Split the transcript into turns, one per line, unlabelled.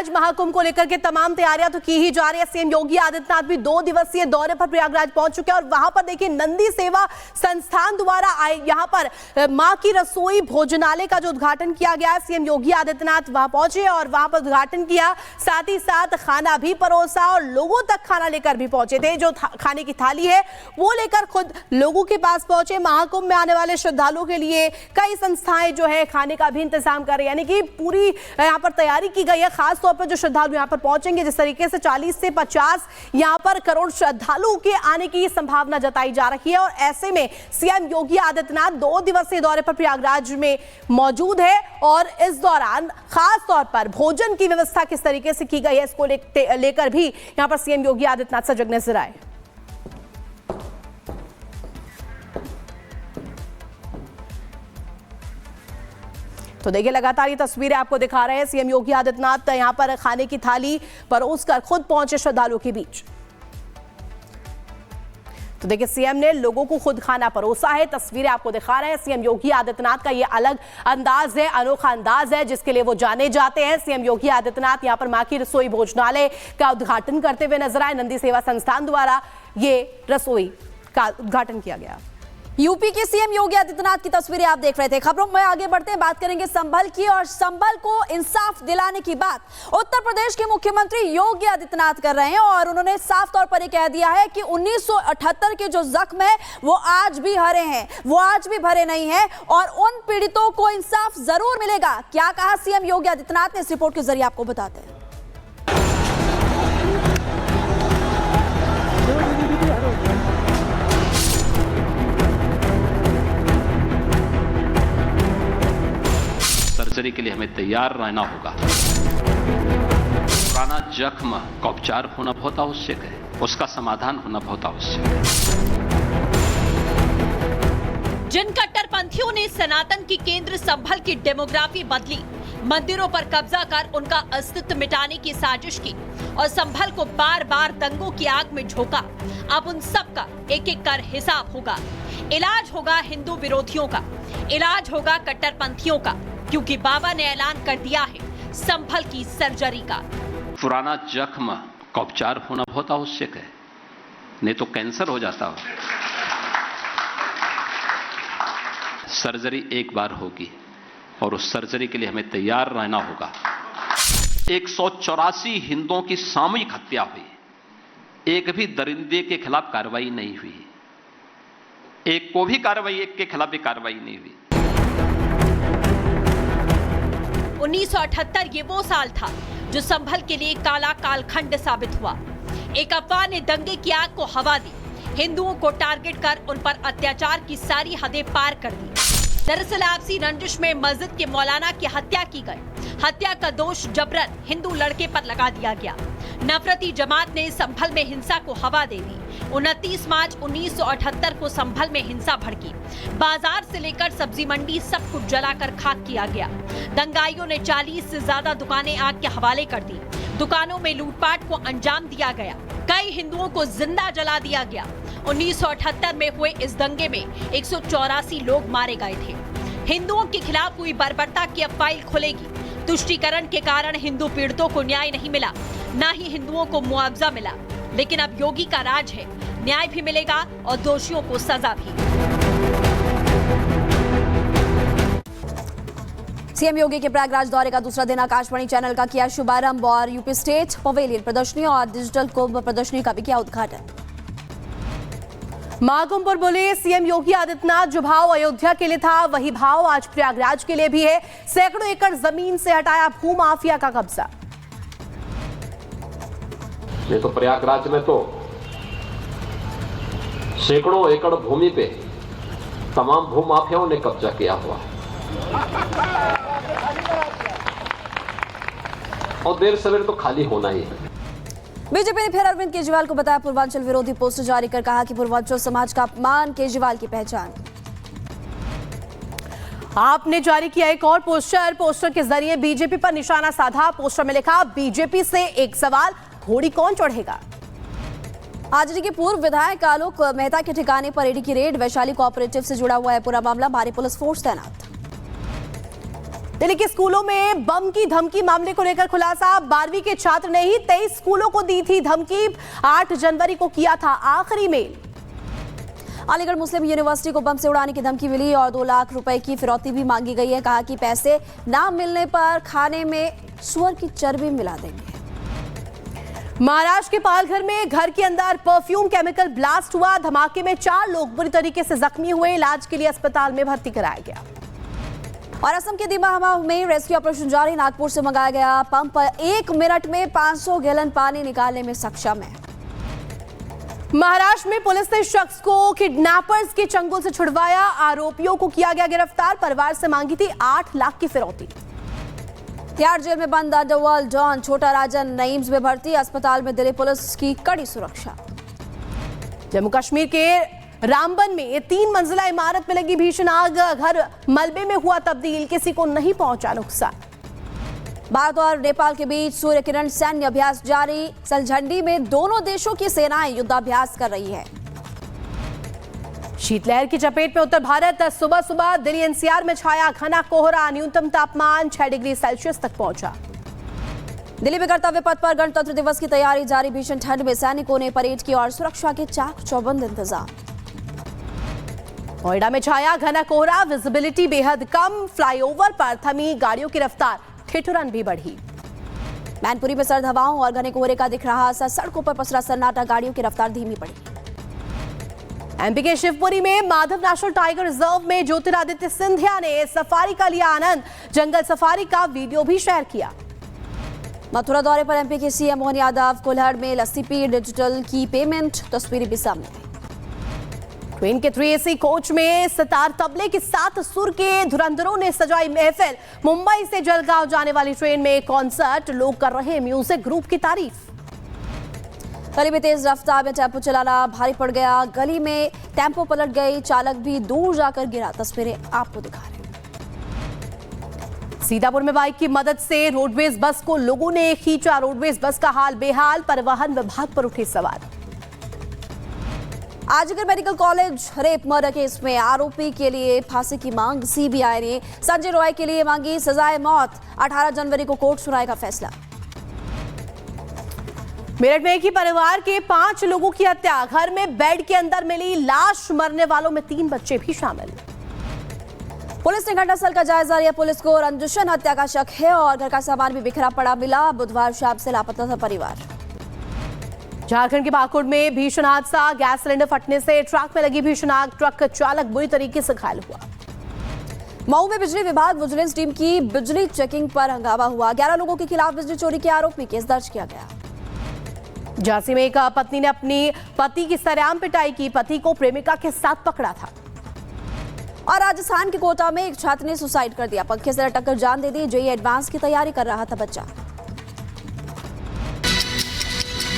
प्रयागराज महाकुंभ को लेकर के तमाम तैयारियां तो की ही जा रही है। सीएम योगी आदित्यनाथ भी 2 दिवसीय दौरे पर प्रयागराज पहुंच चुके हैं और वहां पर देखिए नंदी सेवा संस्थान द्वारा यहां पर मां की रसोई भोजनालय का जो उद्घाटन किया गया है, सीएम योगी आदित्यनाथ वहां पहुंचे और वहां पर उद्घाटन किया, साथ ही साथ खाना भी परोसा और लोगों तक खाना लेकर भी पहुंचे थे। जो खाने की थाली है वो लेकर खुद लोगों के पास पहुंचे। महाकुंभ में आने वाले श्रद्धालुओं के लिए कई संस्थाएं जो है खाने का भी इंतजाम कर रही है, यानी कि पूरी यहाँ पर तैयारी की गई है। खास तौर पर जो श्रद्धालु यहाँ पर पहुंचेंगे, जिस तरीके से 40 से 50 यहाँ पर करोड़ श्रद्धालुओं के आने की संभावना जताई जा रही है और ऐसे में सीएम योगी आदित्यनाथ 2 दिवसीय दौरे पर प्रयागराज में मौजूद है और इस दौरान खास तौर पर भोजन की व्यवस्था किस तरीके से की गई है इसको लेकर भी यहाँ पर सीएम योगी आदित्यनाथ सजग नजर आए। तो देखिए लगातार ये तस्वीरें आपको दिखा रहे हैं। सीएम योगी आदित्यनाथ यहां पर खाने की थाली परोसकर खुद पहुंचे श्रद्धालुओं के बीच। तो देखिए सीएम ने लोगों को खुद खाना परोसा है, तस्वीरें आपको दिखा रहे हैं। सीएम योगी आदित्यनाथ का ये अलग अंदाज है, अनोखा अंदाज है जिसके लिए वो जाने जाते हैं। सीएम योगी आदित्यनाथ यहां पर मां की रसोई भोजनालय का उद्घाटन करते हुए नजर आए। नंदी सेवा संस्थान द्वारा ये रसोई का उद्घाटन किया गया।
यूपी के सीएम योगी आदित्यनाथ की तस्वीरें आप देख रहे थे। खबरों में आगे बढ़ते हैं, बात करेंगे संभल की और संभल को इंसाफ दिलाने की बात उत्तर प्रदेश के मुख्यमंत्री योगी आदित्यनाथ कर रहे हैं और उन्होंने साफ तौर पर यह कह दिया है कि 1978 के जो जख्म है वो आज भी हरे हैं, वो आज भी भरे नहीं है और उन पीड़ितों को इंसाफ जरूर मिलेगा। क्या कहा सीएम योगी आदित्यनाथ ने, इस रिपोर्ट के जरिए आपको बताते हैं।
सर्जरी के लिए हमें तैयार रहना होगा। पुराना जख्म का उपचार होना बहुत आवश्यक है, उसका समाधान होना बहुत आवश्यक है।
जिन कट्टरपंथियों ने सनातन की केंद्र संभल की डेमोग्राफी बदली, मंदिरों पर कब्जा कर उनका अस्तित्व मिटाने की साजिश की और संभल को बार बार दंगों की आग में झोंका, अब उन सब का एक एक कर हिसाब होगा। इलाज होगा हिंदू विरोधियों का, इलाज होगा कट्टरपंथियों का, क्योंकि बाबा ने ऐलान कर दिया है संभल की सर्जरी का।
पुराना जख्म का उपचार होना बहुत आवश्यक है, नहीं तो कैंसर हो जाता हो। सर्जरी एक बार होगी और उस सर्जरी के लिए हमें तैयार रहना होगा। 184 हिंदुओं की सामूहिक हत्या हुई, एक भी दरिंदे के खिलाफ कार्रवाई नहीं हुई, एक को भी कार्रवाई, एक के खिलाफ भी कार्रवाई नहीं हुई।
1978 ये वो साल था जो संभल के लिए काला कालखंड साबित हुआ। एक अफवाह ने दंगे की आग को हवा दी, हिंदुओं को टारगेट कर उन पर अत्याचार की सारी हदें पार कर दी। दरअसल आपसी रंजिश में मस्जिद के मौलाना की हत्या की गई। हत्या का दोष जबरन हिंदू लड़के पर लगा दिया गया। नफरती जमात ने संभल में हिंसा को हवा दे दी। 29 मार्च 1978 को संभल में हिंसा भड़की। बाजार से लेकर सब्जी मंडी सब कुछ जलाकर खाक किया गया। दंगाइयों ने 40 से ज्यादा दुकानें आग के हवाले कर दी। दुकानों में लूटपाट को अंजाम दिया गया। कई हिंदुओं को जिंदा जला दिया गया। 1978 में हुए इस दंगे में 184 लोग मारे गए थे। हिंदुओं के खिलाफ हुई बर्बरता की अब फाइल खुलेगी। तुष्टीकरण के कारण हिंदू पीड़ितों को न्याय नहीं मिला, न ही हिंदुओं को मुआवजा मिला, लेकिन अब योगी का राज है, न्याय भी मिलेगा और दोषियों को सजा भी।
सीएम योगी के प्रयागराज दौरे का दूसरा दिन आकाशवाणी चैनल का किया शुभारंभ और यूपी स्टेट पवेलियन प्रदर्शनी और डिजिटल कुंभ प्रदर्शनी का भी किया उद्घाटन।
महाकुंभ पर बोले सीएम योगी आदित्यनाथ, जो भाव अयोध्या के लिए था वही भाव आज प्रयागराज के लिए भी है। सैकड़ों एकड़ जमीन से हटाया भूमाफिया का कब्जा।
ये तो प्रयागराज में तो सैकड़ों एकड़ भूमि पे तमाम भूमाफियाओं ने कब्जा किया हुआ है और देर सवेर तो खाली होना ही है।
बीजेपी ने फिर अरविंद केजरीवाल को बताया पूर्वांचल विरोधी पोस्टर जारी कर कहा कि पूर्वांचल समाज का अपमान केजरीवाल की पहचान।
आपने जारी किया एक और पोस्टर के जरिए बीजेपी पर निशाना साधा। पोस्टर में लिखा, बीजेपी से एक सवाल, घोड़ी कौन चढ़ेगा।
आजरी के पूर्व विधायक आलोक मेहता के ठिकाने पर ईडी की रेड। वैशाली कोऑपरेटिव से जुड़ा हुआ है पूरा मामला, भारी पुलिस फोर्स तैनात।
दिल्ली के स्कूलों में बम की धमकी मामले को लेकर खुलासा। 12वीं के छात्र ने ही 23 स्कूलों को दी थी धमकी। 8 जनवरी को किया था आखिरी मेल।
अलीगढ़ मुस्लिम यूनिवर्सिटी को बम से उड़ाने की धमकी मिली और 2 लाख रुपए की फिरौती भी मांगी गई है। कहा कि पैसे ना मिलने पर खाने में सुअर की चर्बी मिला देंगे।
महाराष्ट्र के पालघर में घर के अंदर परफ्यूम केमिकल ब्लास्ट हुआ। धमाके में 4 लोग बुरी तरीके से जख्मी हुए। इलाज के लिए अस्पताल में भर्ती कराया गया।
और असम के दिमाहमा में रेस्क्यू ऑपरेशन जारी। नागपुर से मंगाया गया पंप 1 मिनट में 500 गैलन पानी निकालने में सक्षम है।
महाराष्ट्र में पुलिस ने शख्स को किडनैपर्स के चंगुल से छुड़वाया। आरोपियों को किया गया गिरफ्तार। परिवार से मांगी थी 8 लाख की फिरौती।
तिहाड़ जेल में बंद अंडरवर्ल्ड डॉन छोटा राजन नईम्स में भर्ती। अस्पताल में दिल्ली पुलिस की कड़ी सुरक्षा।
जम्मू कश्मीर के रामबन में 3 मंजिला इमारत में लगी भीषण आग। घर मलबे में हुआ तब्दील। किसी को नहीं पहुंचा नुकसान।
भारत और नेपाल के बीच सूर्य किरण सैन्य अभ्यास जारी। सलझंडी में दोनों देशों की सेनाएं युद्धाभ्यास कर रही है।
शीतलहर की चपेट में उत्तर भारत। सुबह सुबह दिल्ली एनसीआर में छाया घना कोहरा। न्यूनतम तापमान 6 डिग्री सेल्सियस तक पहुंचा।
दिल्ली में कर्तव्य पथ पर गणतंत्र दिवस की तैयारी जारी। भीषण ठंड में सैनिकों ने परेड की और सुरक्षा के चाक चौबंद इंतजाम।
नोएडा में छाया घना कोहरा। विजिबिलिटी बेहद कम। फ्लाईओवर पर थमी गाड़ियों की रफ्तार। ठिठुरन भी बढ़ी।
मैनपुरी में सर्द हवाओं और घने कोहरे का दिख रहा असर। सड़कों पर पसरा सन्नाटा। गाड़ियों की रफ्तार धीमी पड़ी।
एमपी के शिवपुरी में माधव नेशनल टाइगर रिजर्व में ज्योतिरादित्य सिंधिया ने सफारी का लिया आनंद। जंगल सफारी का वीडियो भी शेयर किया।
मथुरा दौरे पर एमपी के सीएम मोहन यादव। कोल्हाड़ में लस्सी पी डिजिटल की पेमेंट। तस्वीरें भी सामने आई।
ट्रेन के 3 AC कोच में सितार तबले के साथ सुर के धुरंधरों ने सजाई महफिल। मुंबई से जलगांव जाने वाली ट्रेन में कॉन्सर्ट। लोग कर रहे म्यूजिक ग्रुप की तारीफ।
गली में तेज रफ्तार में टेम्पो चलाना भारी पड़ गया। गली में टेम्पो पलट गई। चालक भी दूर जाकर गिरा। तस्वीरें आपको दिखा रहे हैं।
सीतापुर में बाइक की मदद से रोडवेज बस को लोगों ने खींचा। रोडवेज बस का हाल बेहाल। परिवहन विभाग पर उठे सवाल।
आजगर medical college rape murder case में आरोपी के लिए फांसी की मांग। सीबीआई ने संजय रॉय के लिए मांगी सजाए मौत। 18 जनवरी को कोर्ट सुनाएगा फैसला। मेरठ में एक ही परिवार के 5 लोगों की हत्या। घर में बेड के अंदर मिली लाश। मरने वालों में 3 बच्चे भी शामिल। पुलिस ने घटनास्थल का जायजा लिया। पुलिस को रंजुशन हत्या का शक है और घर का सामान भी बिखरा पड़ा मिला। बुधवार शाम से लापता था परिवार। झारखंड के पाकुड़ में भीषण हादसा। गैस सिलेंडर फटने से ट्रक में लगी भीषण आग। ट्रक चालक बुरी तरीके से घायल हुआ। मऊ में बिजली विभाग विजिलेंस टीम की बिजली चेकिंग पर हंगामा हुआ। 11 लोगों के खिलाफ बिजली चोरी के आरोप में केस दर्ज किया गया। झांसी में एक पत्नी ने अपनी पति की सरेआम पिटाई की। पति को प्रेमिका के साथ पकड़ा था। और राजस्थान के कोटा में एक छात्र ने सुसाइड कर दिया। पंखे से लटक कर जान दे दी। जेईई एडवांस की तैयारी कर रहा था बच्चा।